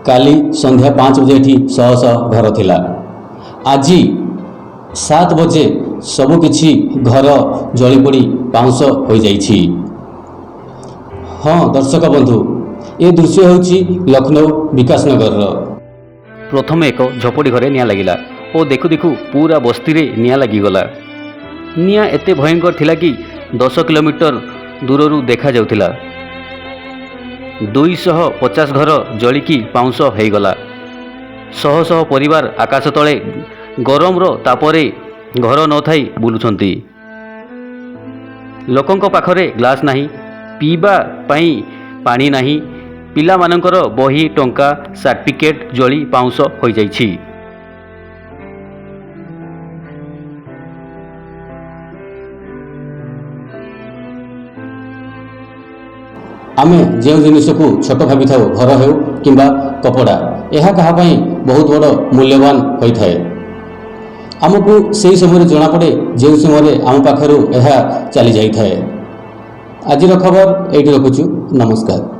काली संध्या 5 बजे एठी शह शह घर थिला। आज 7 बजे सबकिछि घर जली पड़ी पाउंस हो जाइछि। हाँ दर्शक बंधु, ये दृश्य होछि लखनऊ विकासनगर। प्रथम एक झोपड़ी घरे निया लगिला और देखु देखु पूरा बस्ती रे निया लगिगला। निया एते भयंकर थिला कि 10 किलोमीटर दूररू देखा जाउथिला। 250 घर जलिकी पाउंस होईगला। शह शह परिवार आकाश तले गरम रो तापरे घर न थाई बुलुछंती। लोकंक पाखरे ग्लास नाही, पीबा पाई पानी नाही, पिला मानकर बही टंका सर्टिफिकेट जली पाउंस हो जाइछि। आमे जो जिनिस को छोट भावी था घर हो कि कपड़ा, यह कहापाई बहुत बड़ मूल्यवान होता है। आमको से समय जना पड़े जो समय आम पाखर यह चली जाए। आज खबर ये रखुचु। नमस्कार।